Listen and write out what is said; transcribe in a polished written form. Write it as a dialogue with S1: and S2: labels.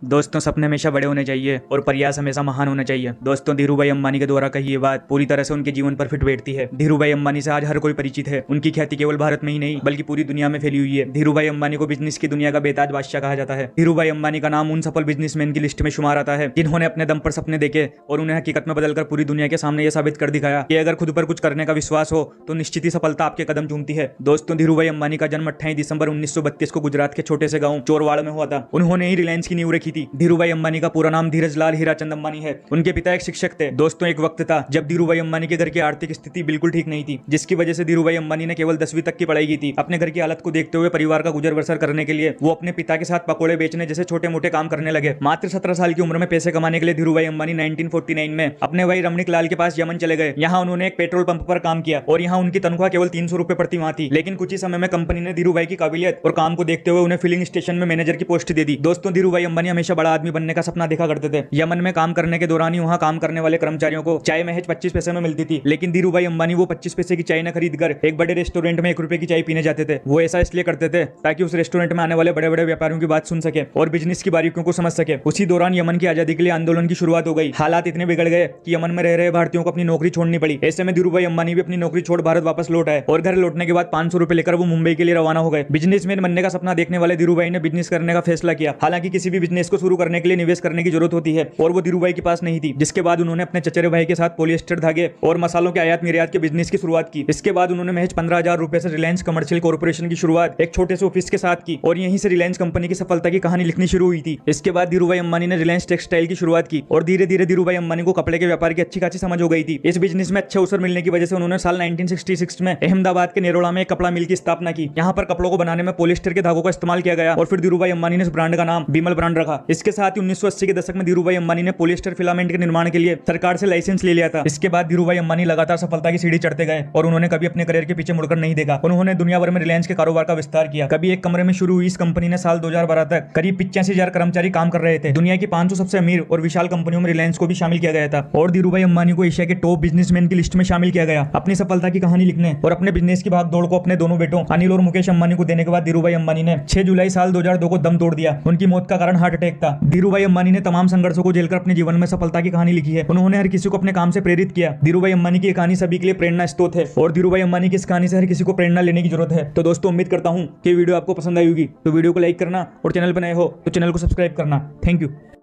S1: दोस्तों, सपने हमेशा बड़े होने चाहिए और प्रयास हमेशा महान होना चाहिए। दोस्तों, धीरू भाई अंबानी के द्वारा कही ये बात पूरी तरह से उनके जीवन पर फिट बैठती है। धीरू भाई अंबानी से आज हर कोई परिचित है। उनकी ख्याति केवल भारत में ही नहीं बल्कि पूरी दुनिया में फैली हुई है। धीरू भाई अंबानी को बिजनेस की दुनिया का बेताज बादशाह कहा जाता है। धीरू भाई अंबानी का नाम उन सफल बिजनेसमैन की लिस्ट में शुमार आता है जिन्होंने अपने दम पर सपने देखे और उन्हें हकीकत में बदलकर पूरी दुनिया के सामने यह साबित कर दिखाया कि अगर खुद पर कुछ करने का विश्वास हो तो निश्चित ही सफलता आपके कदम चूमती है। दोस्तों, धीरू भाई अंबानी का जन्म 28 दिसंबर 1932 को गुजरात के छोटे से गांव चोरवाड़ में हुआ था। उन्होंने ही रिलायंस की नींव रखी थी। धीरू भाई अंबानी का पूरा नाम धीरज लाल हीराचंद अंबानी है। उनके पिता एक शिक्षक थे। दोस्तों, एक वक्त था जब धीरू भाई अंबानी के घर की आर्थिक स्थिति बिल्कुल ठीक नहीं थी, जिसकी वजह से धीरू भाई अंबानी ने केवल 10वीं तक की पढ़ाई की थी। अपने घर की हालत को देखते हुए परिवार का गुजर बसर करने के लिए वो अपने पिता के साथ पकोड़े बेचने जैसे छोटे मोटे काम करने लगे। मात्र 17 साल की उम्र में पैसे कमाने के लिए धीरू भाई अंबानी 1949 में अपने भाई रमणीक लाल के पास यमन चले गए। यहाँ उन्होंने एक पेट्रोल पंप पर काम किया और यहाँ उनकी तनख्वाह केवल 300 रुपए प्रति माह थी। लेकिन कुछ ही समय में कंपनी ने धीरू भाई की काबिलियत और काम को देखते हुए उन्हें फिलिंग स्टेशन में मैनेजर की पोस्ट दे दी। दोस्तों, धीरू भाई अंबानी हमेशा बड़ा आदमी बनने का सपना देखा करते थे। यमन में काम करने के दौरान ही वहाँ काम करने वाले कर्मचारियों को चाय महज 25 पैसे में मिलती थी। लेकिन धीरू भाई अंबानी वो 25 पैसे की चाय न खरीद कर एक बड़े रेस्टोरेंट में 1 रुपए की चाय पीने जाते थे। वो ऐसा इसलिए करते थे ताकि उस रेस्टोरेंट में आने वाले बड़े बड़े व्यापारियों की बात सुन सके और बिजनेस की बारीकियों को समझ सके। उसी दौरान यमन की आजादी के लिए आंदोलन की शुरुआत हो गई। हालात इतने बिगड़ गए कि यमन में रह रहे भारतीयों को अपनी नौकरी छोड़नी पड़ी। ऐसे में धीरू भाई अंबानी भी अपनी नौकरी छोड़ भारत वापस लौट आए और घर लौटने के बाद 500 रुपए लेकर वो मुंबई के लिए रवाना हो गए। बिजनेसमैन बनने का सपना देखने वाले धीरू भाई ने बिजनेस करने का फैसला किया। हालांकि किसी भी बिजनेस को शुरू करने के लिए निवेश करने की जरूरत होती है और वो धीरू भाई के पास नहीं थी। जिसके बाद उन्होंने अपने चचेरे भाई के साथ पॉलिएस्टर धागे और मसालों के आयात निर्यात के बिजनेस की शुरुआत की। इसके बाद उन्होंने महज 15,000 रुपए से रिलायंस कमर्शियल कॉर्पोरेशन की शुरुआत एक छोटे से ऑफिस के साथ की और यहीं से रिलायंस कंपनी की सफलता की कहानी लिखनी शुरू हुई थी। इसके बाद धीरू भाई अंबानी ने रिलायंस टेक्सटाइल की शुरुआत की और धीरे धीरे धीरू भाई अंबानी को कपड़े के व्यापार की अच्छी खासी समझ हो गई थी। इस बिजनेस में अच्छे अवसर मिलने की वजह से उन्होंने साल 1966 में अहमदाबाद के नेरोला में एक कपड़ा मिल की स्थापना की। यहाँ पर कपड़ों को बनाने में पॉलिएस्टर के धागों का इस्तेमाल किया गया और फिर धीरू भाई अंबानी ने इस ब्रांड का नाम बिमल ब्रांड रखा। इसके साथ ही 1980 के दशक में धीरू भाई अंबानी ने पॉलिएस्टर फिलामेंट के निर्माण के लिए सरकार से लाइसेंस ले लिया था। इसके बाद धीरू भाई अंबानी लगातार सफलता की सीढ़ी चढ़ते गए और उन्होंने कभी अपने करियर के पीछे मुड़कर नहीं देखा। उन्होंने दुनिया भर में रिलायंस के कारोबार का विस्तार किया। कभी एक कमरे में शुरू हुई इस कंपनी ने साल 2012 तक करीब 85,000 कर्मचारी काम कर रहे थे। दुनिया की 500 सबसे अमीर और विशाल कंपनियों में रिलायंस को भी शामिल किया गया था और धीरू भाई अंबानी को एशिया के टॉप बिजनेसमैन की लिस्ट में शामिल किया गया। अपनी सफलता की कहानी लिखने और अपने बिजनेस की भागदौड़ को अपने दोनों बेटों अनिल और मुकेश अंबानी को देने के बाद धीरू भाई अंबानी ने 6 जुलाई साल 2002 को दम तोड़ दिया। उनकी मौत का कारण हार्ट अटैक था। धीरू भाई अंबानी ने तमाम संघर्षों को झेलकर अपने जीवन में सफलता की कहानी लिखी है। उन्होंने हर किसी को अपने काम से प्रेरित किया। धीरू भाई अंबानी की कहानी सभी के लिए प्रेरणा स्रोत है और धीरू भाई अंबानी की इस कहानी से हर किसी को प्रेरणा लेने की जरूरत है। तो दोस्तों, उम्मीद करता हूं कि वीडियो आपको पसंद आई होगी। तो वीडियो को लाइक करना और चैनल पर नए हो तो चैनल को सब्सक्राइब करना। Thank you.